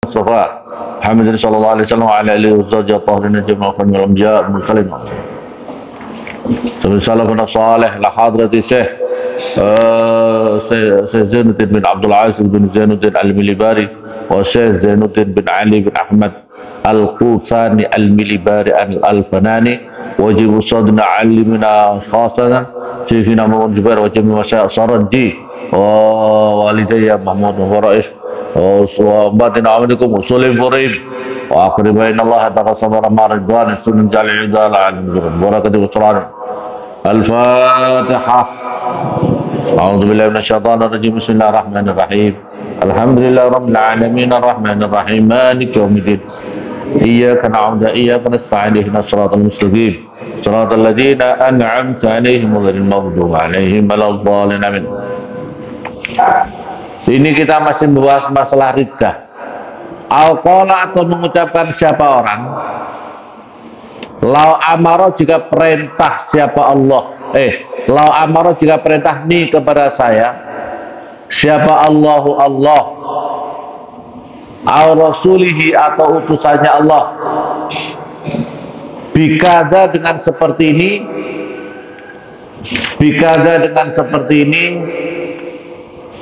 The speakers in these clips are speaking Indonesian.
Mustafa Muhammad sallallahu alaihi wasallam wa ala alihi wa sahbihi tahirin jami'an wal anbiya wal mursalin. Sallallahu salih la hadrati Syekh Zainuddin bin Abdul Aziz bin Zainuddin Al-Milibari wa Syekh Zainuddin bin Ali bin Ahmad Al-Qutani Al-Milibari Al-Fanani wajib sadna alimina khasatan Syekhina Muhammad Jubair wa jami' masyayikh Saranji wa walidayya Mahmud wa Rais wa batina amalikum usulim furim wa akhribain Allah ta'ala sabara maridwan sunan jalil idala al-mujrim barakatuh usran al-Fatiha. A'udzu billahi minasyaitonir rajim. Bismillahirrahmanirrahim. Alhamdulillahi rabbil alamin arrahmanir rahim maliki yaumiddin. Iyyaka na'budu wa iyyaka nasta'in ihdinas siratal mustaqim siratal ladzina an'amta 'alaihim ghairil maghdubi 'alaihim waladdallin. Amin. Ini kita masih membahas masalah riddah. Al-qala atau mengucapkan siapa orang lau amaro jika perintah siapa Allah lau amaro jika perintah ni kepada saya siapa Allahu Allah au rasulihi atau utusannya Allah bikada dengan seperti ini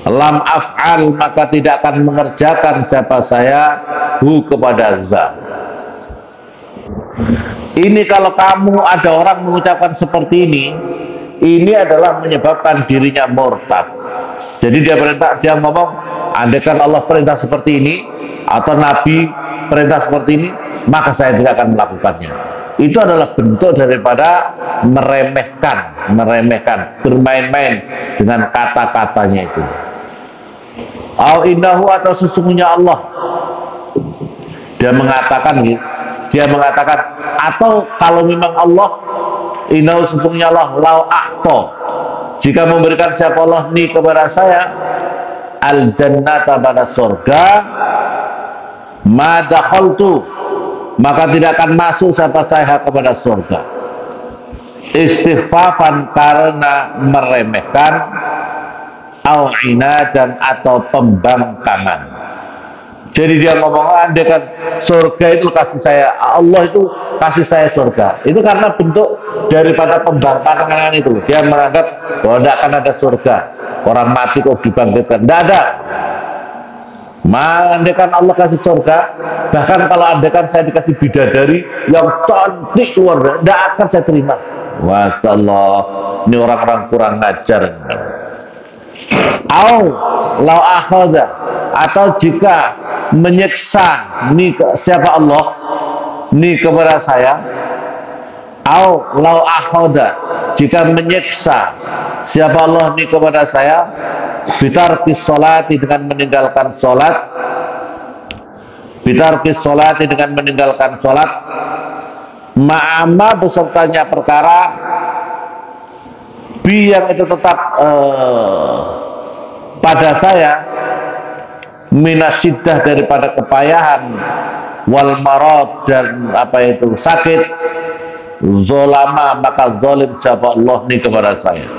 lam af'al maka tidak akan mengerjakan siapa saya hu kepada za. Ini kalau kamu ada orang mengucapkan seperti ini adalah menyebabkan dirinya murtad. Jadi dia ngomong, andaikan Allah perintah seperti ini atau Nabi perintah seperti ini, maka saya tidak akan melakukannya. Itu adalah bentuk daripada meremehkan, bermain-main dengan kata-katanya itu. Au innahu atau sesungguhnya Allah. Dia mengatakan atau kalau memang Allah innahu sesungguhnya Allah lau a'to jika memberikan siapa Allah ni kepada saya al jannata pada surga ma dakhaltu maka tidak akan masuk siapa saya kepada surga. Istighfafan karena meremehkan au inadan atau pembangkangan. Jadi dia ngomong andai kan surga itu kasih saya, Allah itu kasih saya surga. Itu karena bentuk daripada pembangkangan itu. Dia menganggap bahwa tidak akan ada surga. Orang mati kok dibangkitkan. Tidak ada. Andai kan Allah kasih surga, bahkan kalau andai kan saya dikasih bidadari yang cantik luar biasa, tidak akan saya terima. Wah Allah, ini orang-orang kurang ajar. Lau akhadha atau jika menyiksa siapa Allah ni kepada saya lau akhadha jika menyiksa siapa Allah ni kepada saya bitarkis sholati dengan meninggalkan sholat ma'ama besertanya perkara bi yang itu tetap pada saya minasiddah daripada kepayahan wal marad dan sakit zolama maka zalim siapa Allah ni kepada saya.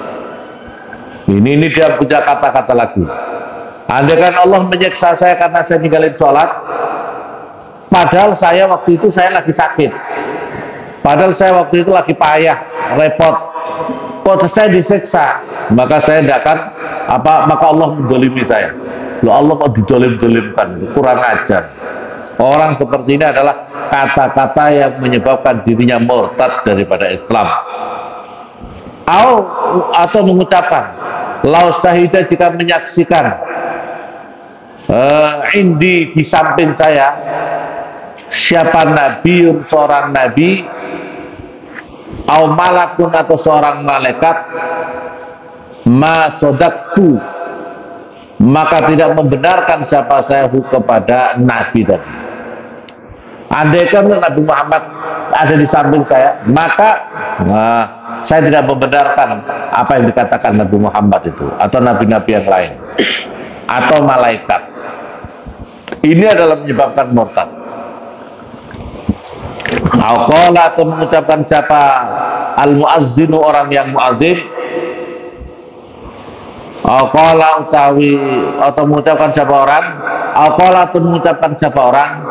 Ini dia punya kata-kata lagi. Andaikan Allah menyiksa saya karena saya ninggalin sholat, padahal saya waktu itu saya lagi sakit, padahal saya waktu itu lagi payah repot, kok saya disiksa, maka saya tidak akan maka Allah mendolimi saya. Loh, Allah mau didolim-dolimkan, kurang ajar. Orang seperti ini adalah kata-kata yang menyebabkan dirinya murtad daripada Islam. Atau mengucapkan lau syahidah jika menyaksikan indi di samping saya siapa nabiun seorang nabi au malakun atau seorang malaikat ma sodaktu maka tidak membenarkan siapa saya kepada nabi tadi. Andaikan Nabi Muhammad ada di samping saya, maka saya tidak membenarkan apa yang dikatakan Nabi Muhammad itu atau nabi-nabi yang lain atau malaikat. Ini adalah menyebabkan murtad. Al-qala atau mengucapkan siapa al-muazzinu orang yang muazzin Qala utawi atau mengucapkan siapa orang Aqalatun mengucapkan siapa orang,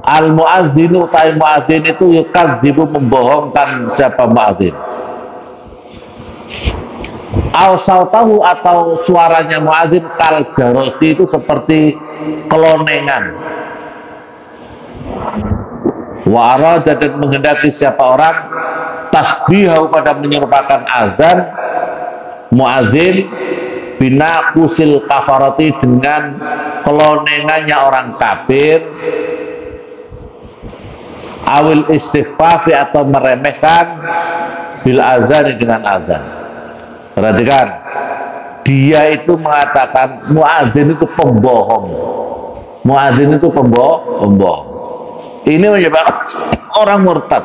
al muadzinu ta'i muadzin itu yukadzibu membohongkan siapa muadzin. Au sautahu atau suaranya muadzin kal jarosi itu seperti kelonengan. Wa arada dan menghendaki siapa orang tasbihahu pada menyerupakan azan muadzin bina kusil kafarati dengan kelonengannya orang kafir, awil istighfafi atau meremehkan bil azan dengan azan. Perhatikan, dia itu mengatakan muadzin itu pembohong, muadzin itu pembohong. Ini menyebabkan orang murtad.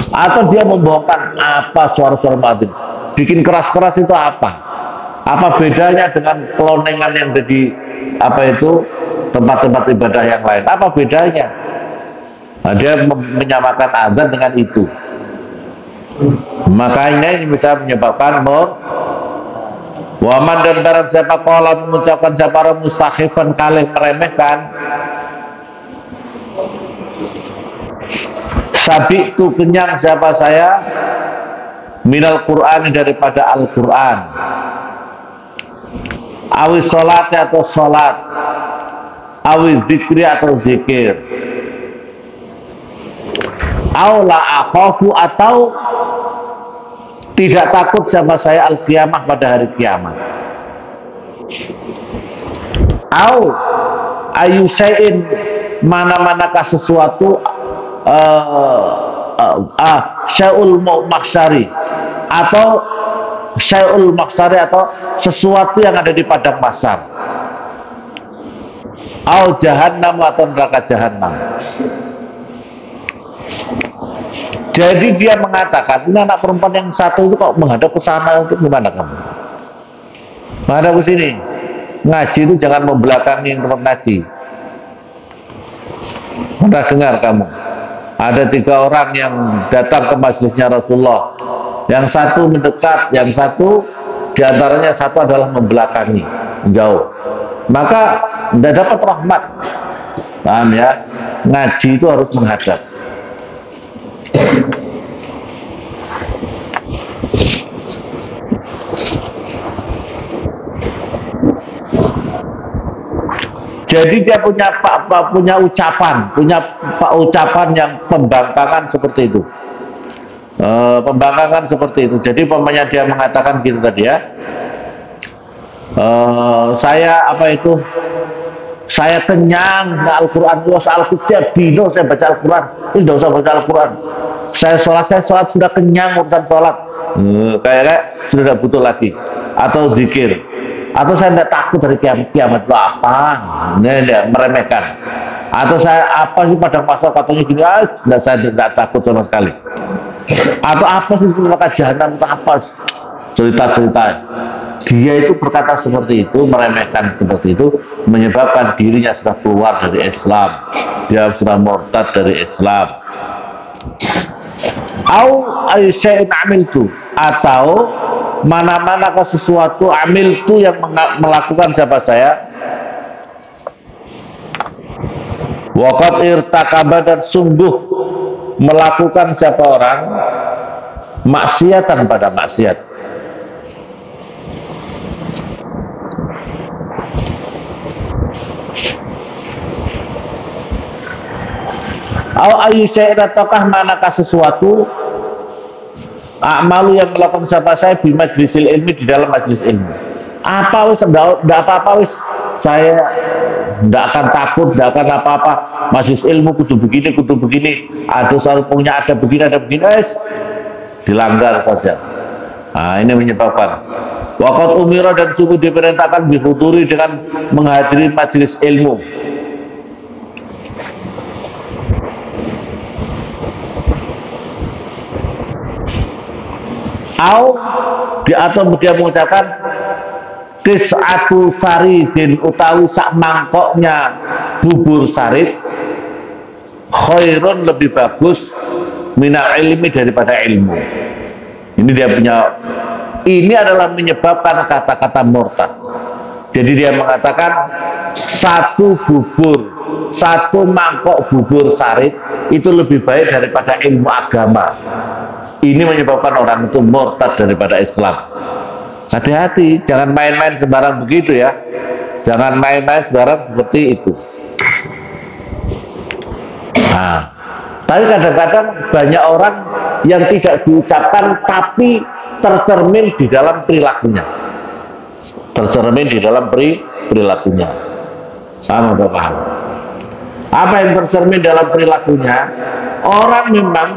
Atau dia membohongkan apa suara-suara muadzin, bikin keras-keras itu apa? Apa bedanya dengan kelonengan yang ada di apa itu tempat-tempat ibadah yang lain? Apa bedanya? Nah, dia menyamakan azan dengan itu. Makanya ini bisa menyebabkan waman dan barang siapa qala mengucapkan siapa orang mustakhifan kalih meremehkan sabi itu kenyang siapa saya minal Qur'an daripada Al-Quran, awi sholat atau sholat, awi zikri atau zikir, aula akhafu atau tidak takut siapa saya al-qiyamah pada hari kiamat, au ayu syai'in mana-manakah sesuatu syai'ul mahsyari atau syai'ul mahsyari atau sesuatu yang ada di padang mahsyar, au jahannam atau neraka jahannam. Jadi dia mengatakan, ini anak perempuan yang satu itu kok menghadap ke sana, untuk gimana kamu? Menghadap ke sini. Ngaji itu jangan membelakangi tempat ngaji. Pernah dengar kamu? Ada 3 orang yang datang ke majelisnya Rasulullah. Yang satu mendekat, yang satu diantaranya satu adalah membelakangi, jauh. Maka tidak dapat rahmat. Paham ya? Ngaji itu harus menghadap. Jadi dia punya ucapan yang pembangkangan seperti itu. Pembangkangan seperti itu. Jadi umpamanya dia mengatakan gitu tadi ya. Saya kenyang dengan Al-Quran. Tiap dino saya baca Al-Quran. Ini tidak usah baca Al-Quran. Saya sholat sudah kenyang urusan sholat. Kayak sudah tidak butuh lagi. Atau zikir. Atau saya tidak takut dari kiamat itu apa? Ini meremehkan. Atau saya apa sih pada masa katanya gini? Saya tidak takut sama sekali. Atau apa sih neraka jahanam itu apa? Cerita-cerita. Dia itu berkata seperti itu, meremehkan seperti itu, menyebabkan dirinya sudah keluar dari Islam. Dia sudah murtad dari Islam. Atau mana-mana ke sesuatu amiltu yang melakukan siapa saya, waqad irtakaba dan sungguh melakukan siapa orang maksiatan pada maksiat. Au ayu syai'in ataukah manakah sesuatu amalu yang melakukan siapa saya di majlisil ilmi, di dalam majlis ilmu. Apa wis enggak apa-apa wis, saya enggak akan takut, enggak akan apa-apa. Majlis ilmu kudu begini, ada soal punya ada begini, dilanggar saja. Nah, ini menyebabkan waqat umira dan sungguh diperintahkan bihuduri dengan menghadiri majlis ilmu. Atau dia mengucapkan kis'atu saridin utawi sak mangkoknya bubur sarid khairun lebih bagus minal ilmi daripada ilmu. Ini dia punya, ini adalah menyebabkan kata-kata murtad. Jadi dia mengatakan satu mangkok bubur sarit itu lebih baik daripada ilmu agama. Ini menyebabkan orang itu murtad daripada Islam. Hati-hati, jangan main-main sembarang begitu ya. Jangan main-main sembarang seperti itu. Nah, tapi kadang-kadang banyak orang yang tidak diucapkan tapi tercermin di dalam perilakunya. Tercermin di dalam perilakunya. Sama Bapak paham? Apa yang tercermin dalam perilakunya? Orang memang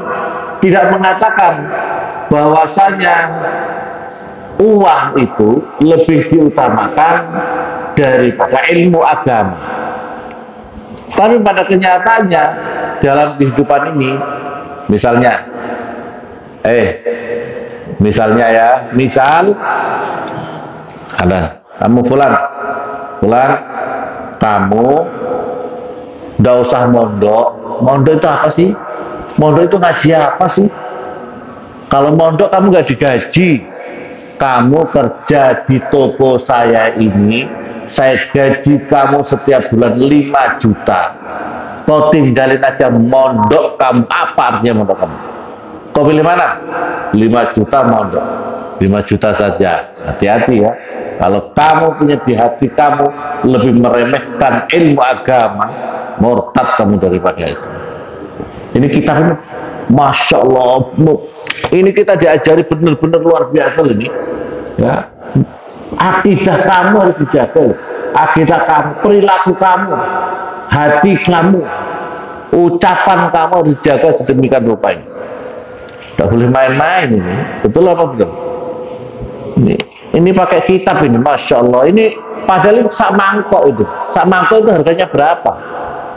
tidak mengatakan bahwasanya uang itu lebih diutamakan daripada ilmu agama. Tapi pada kenyataannya dalam kehidupan ini, misalnya misal ada kamu pulang, kamu nggak usah mondok. Mondok itu apa sih? Mondok itu ngaji apa sih? Kalau mondok kamu nggak digaji, kamu kerja di toko saya ini, saya gaji kamu setiap bulan 5 juta. Kau tinggalin aja mondok kamu. Apa artinya mondok kamu? Kau pilih mana? 5 juta mondok. 5 juta saja. Hati-hati ya. Kalau kamu punya di hati kamu lebih meremehkan ilmu agama, murtad kamu daripada Islam. Ini kita ini, Masya Allah, ini kita diajari benar-benar luar biasa ini. Ya, akidah kamu harus dijaga. Akidah kamu, perilaku kamu, hati kamu, ucapan kamu harus dijaga sedemikian rupa ini. Tidak boleh main-main ini. Betul apa betul? Ini pakai kitab ini, Masya Allah. Ini padahal itu sak mangkok itu. Sak mangkok itu harganya berapa?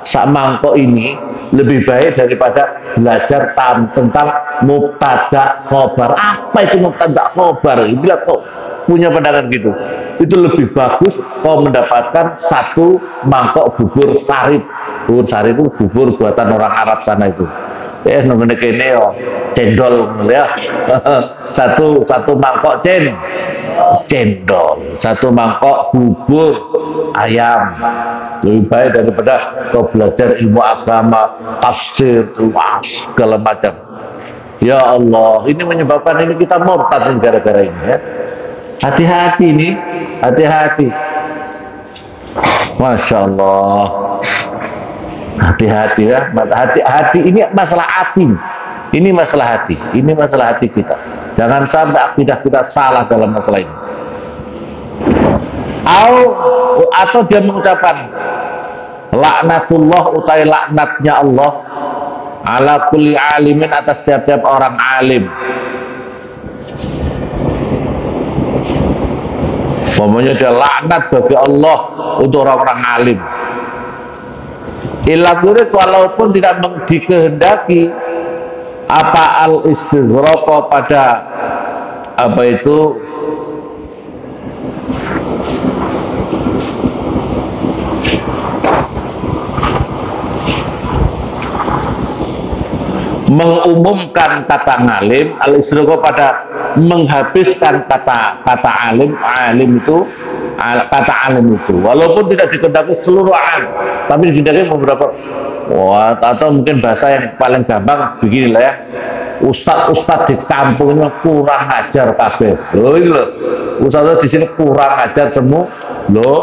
Sak mangkok ini lebih baik daripada belajar tentang mubtada khobar. Apa itu mubtada khobar? Bila kau punya pandangan gitu, itu lebih bagus kau mendapatkan satu mangkok bubur sarit. Bubur sarit itu bubur buatan orang Arab sana itu. Namanya kene yo cendol ya. satu mangkok cendol, satu mangkok bubur ayam. Lebih baik daripada kau belajar ilmu agama, tafsir, segala macam. Ya Allah, ini menyebabkan ini kita murtad gara-gara ini ya. Hati-hati nih, hati-hati. Masya Allah. Hati-hati ya. Hati ini masalah hati. Ini masalah hati. Ini masalah hati kita. Jangan sampai akidah kita salah dalam masalah ini. Atau dia mengucapkan laknatullah utai laknatnya Allah ala kulli alimin atas setiap orang alim. Pokoknya dia laknat bagi Allah untuk orang-orang alim. Ilakurit walaupun tidak dikehendaki apa al-istighraqo pada apa itu mengumumkan kata ngalim, al-istighraqo pada menghabiskan kata alim itu kata alim itu walaupun tidak dikehendaki seluruh alim tapi dikehendaki beberapa atau mungkin bahasa yang paling gampang beginilah ya, ustadz di kampung ini kurang ajar kabeh loh, ustadz di sini kurang ajar semua loh.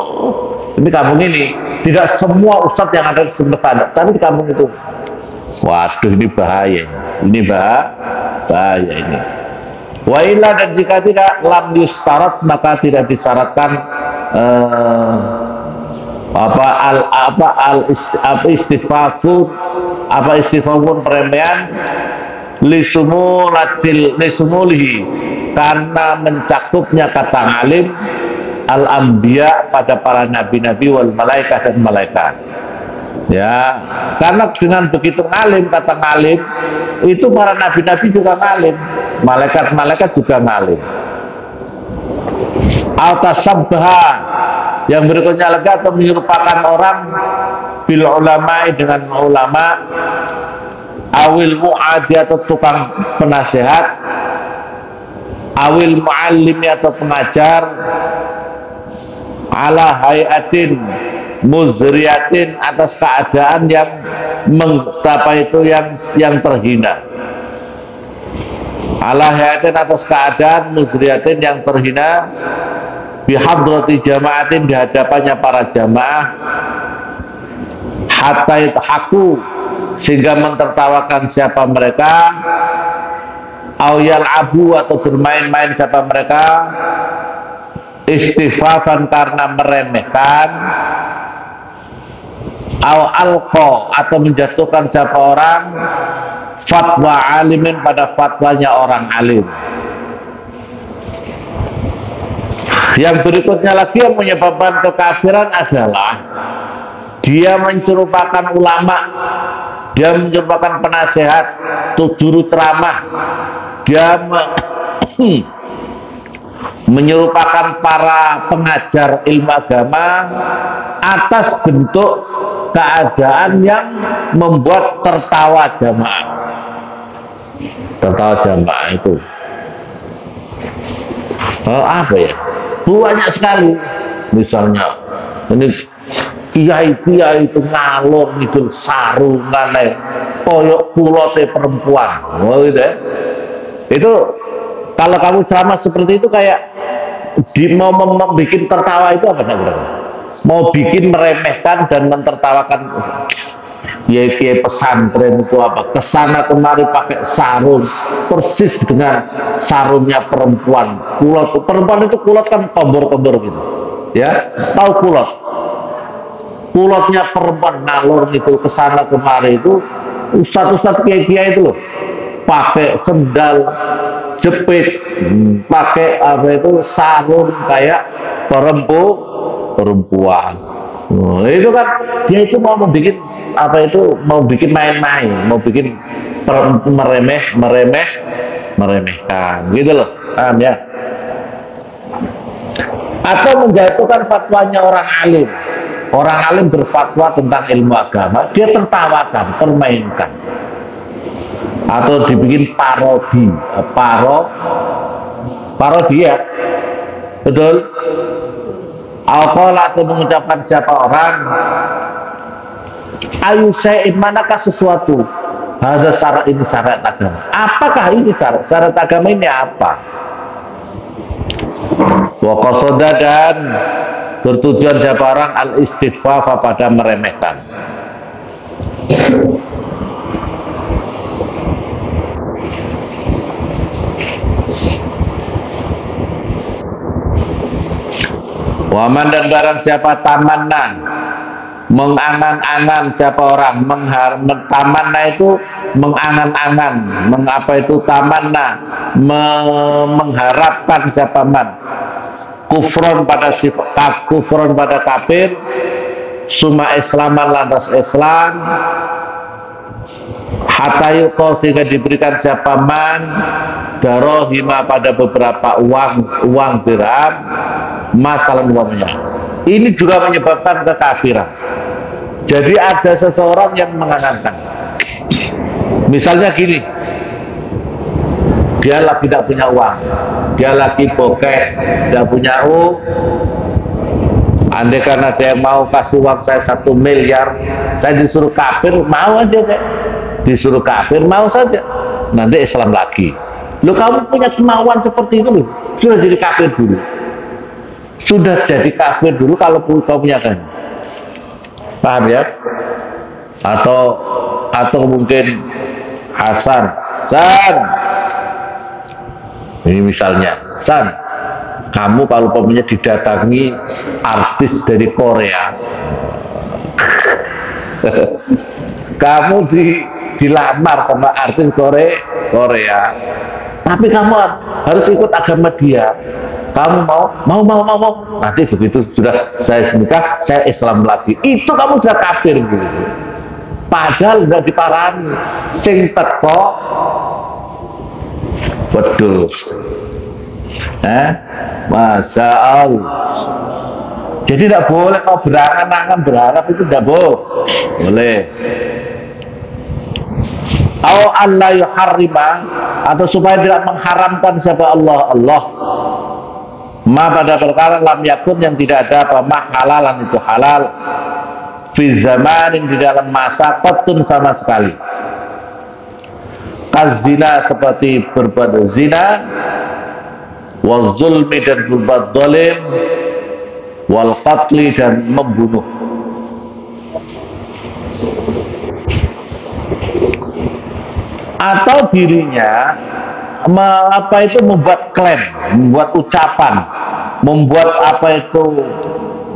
Ini kampung ini tidak semua ustadz yang ada di semesta, tapi di kampung itu waduh ini bahaya, ini bahaya ini. Wa illa, dan jika tidak lam yustarat maka tidak disyaratkan istighfafun peremean lisumulihi karena mencakupnya kata alim al-anbiya pada para nabi-nabi wal malaikat dan malaikat. Ya, karena dengan begitu ngalim, kata ngalim itu para nabi-nabi juga ngalim, malaikat-malaikat juga ngalim. Al-tasabbaha, yang berikutnya lagi, atau menyerupakan orang bil ulama dengan ulama, awil mu'adi atau tukang penasehat, awil mu'allimi atau pengajar, ala hayatin muzriyatin, atas keadaan yang yang terhina. Ala hayatin, atas keadaan muzriyatin yang terhina, bihadrati jamaatin, di hadapannya para jamaah, hatta yadhaku, sehingga mentertawakan siapa mereka, au yal'abu, atau bermain-main siapa mereka, istifafan, karena meremehkan, au alqa, atau menjatuhkan siapa orang, fatwa alimin, pada fatwanya orang alim. Yang berikutnya lagi yang menyebabkan kekafiran adalah dia menyerupakan ulama, dia menyerupakan penasehat, juru ceramah, dia menyerupakan para pengajar ilmu agama atas bentuk keadaan yang membuat tertawa jamaah. Tertawa jamaah itu apa ya? Banyak sekali. Misalnya ini kiai-kiai itu ngalor ngidul sarungan koyok kulote perempuan. Oh gitu ya. Itu kalau kamu ceramah seperti itu kayak mau bikin tertawa, itu apa namanya? Mau bikin meremehkan dan mentertawakan. Ya pesantren itu apa? Kesana kemari pakai sarung persis dengan sarungnya perempuan. Kulot, perempuan itu kulot kan kembor-kembor gitu. Ya, tahu kulot? Kulotnya perempuan ngalor gitu kesana kemari itu. Ustadz-ustadz kiai-kiai itu loh, pakai sendal jepit, pakai apa itu sarung kayak perempuan. Itu kan dia itu mau membuat apa itu, mau bikin main-main, mau bikin meremehkan gitu loh, paham ya? Atau menjatuhkan fatwanya orang alim. Orang alim berfatwa tentang ilmu agama, dia tertawakan, permainkan, atau dibikin parodi ya, betul? Al-qala, atau mengucapkan siapa orang, ayu syai'in, manakah sesuatu, ada syarat, ini syarat agama. Apakah ini syarat agama ini apa? Wa qasada, dan bertujuan siapa orang, al-istighfafa, pada meremehkan. Waman, dan barang siapa tamanna, mengangan-angan siapa orang, tamanna itu mengangan-angan, mengapa itu tamanna, mengharapkan siapa man, kufron pada sifat, kufron pada kafir, suma islaman, lantas Islam, hatta yuqo, sehingga diberikan siapa man, darohima, pada beberapa uang dirham, masalah uangnya. Ini juga menyebabkan kekafiran. Jadi ada seseorang yang mengangankan, misalnya gini, dia lagi tidak punya uang, dia lagi bokeh, tidak punya uang. Andai karena saya mau kasih uang saya 1 miliar, saya disuruh kafir, mau aja saya. Disuruh kafir, mau saja. Nanti Islam lagi. Loh, kamu punya kemauan seperti itu loh. Sudah jadi kafir dulu. Sudah jadi kafir dulu kalau kamu punya kan. Paham ya? Atau mungkin Hasan, ini misalnya, San, kamu kalau punya didatangi artis dari Korea, kamu dilamar sama artis Korea, tapi kamu harus ikut agama dia. Kamu mau, nanti begitu sudah saya nikah, saya Islam lagi, itu kamu sudah kafir gitu. Padahal nggak diparani, sing teko wedhus. Masya Allah. Jadi tidak boleh kau berangan-angan berharap, itu tidak boleh. Au alla yuharrima, atau supaya tidak mengharamkan siapa Allah Ma pada perkara lam yakun yang tidak ada apa ma halalan itu halal fi zamanin di dalam masa qatun sama sekali. Kazina seperti berbuat zina, wal zulmi dan berbuat zalim, wal qatli dan membunuh. Atau dirinya membuat klaim, membuat ucapan, membuat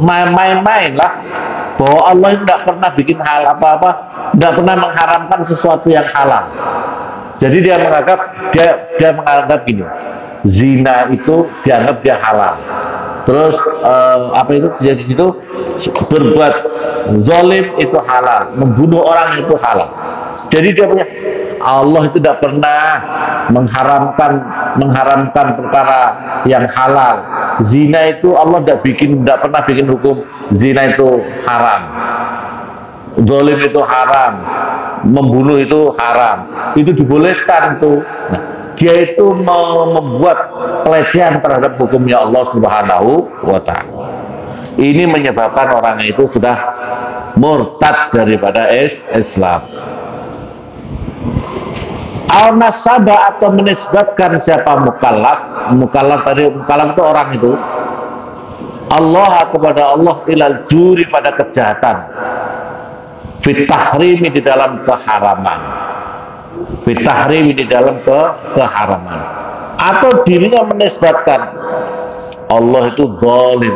main-main lah bahwa Allah tidak pernah bikin hal apa-apa, tidak pernah mengharamkan sesuatu yang halal. Jadi dia menganggap gini, zina itu dianggap dia halal. Terus jadi situ berbuat zalim itu halal, membunuh orang itu halal. Jadi dia punya Allah itu tidak pernah mengharamkan perkara yang halal. Zina itu Allah tidak pernah bikin hukum zina itu haram, zalim itu haram, membunuh itu haram. Itu dibolehkan tuh. Nah, dia itu membuat pelecehan terhadap hukumnya Allah Subhanahu wa Ta'ala. Ini menyebabkan orang itu sudah murtad daripada Islam. Al-nasaba atau menisbatkan siapa mukallaf. Mukallaf itu orang itu Allah kepada Allah ilal juri pada kejahatan, fitahrimi di dalam keharaman, fitahrimi di dalam keharaman, atau dirinya menisbatkan Allah itu zalim.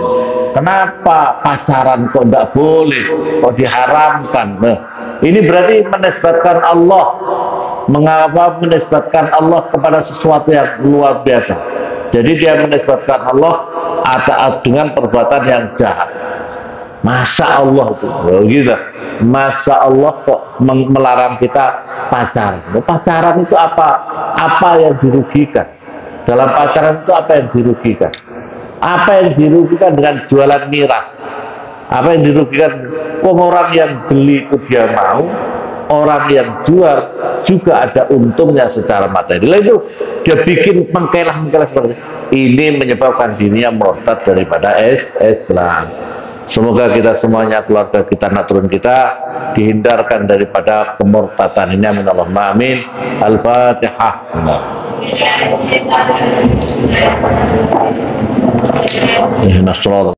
Kenapa pacaran kok tidak boleh, kok diharamkan? Nah, ini berarti menisbatkan Allah, mengapa menisbatkan Allah kepada sesuatu yang luar biasa. Jadi dia menisbatkan Allah dengan perbuatan yang jahat. Masa Allah itu gitu. Masa Allah kok melarang kita pacaran. Pacaran itu apa yang dirugikan? Dalam pacaran itu apa yang dirugikan? Apa yang dirugikan dengan jualan miras? Apa yang dirugikan? Orang yang beli itu dia mau, orang yang jual juga ada untungnya secara materi. Lalu itu dia bikin mengkelah seperti ini, menyebabkan dirinya murtad daripada Islam. Semoga kita semuanya, keluarga kita, anak turun kita dihindarkan daripada kemurtadan ini. Amin Allahumma amin. Al-Fatihah. Ihdinas siratal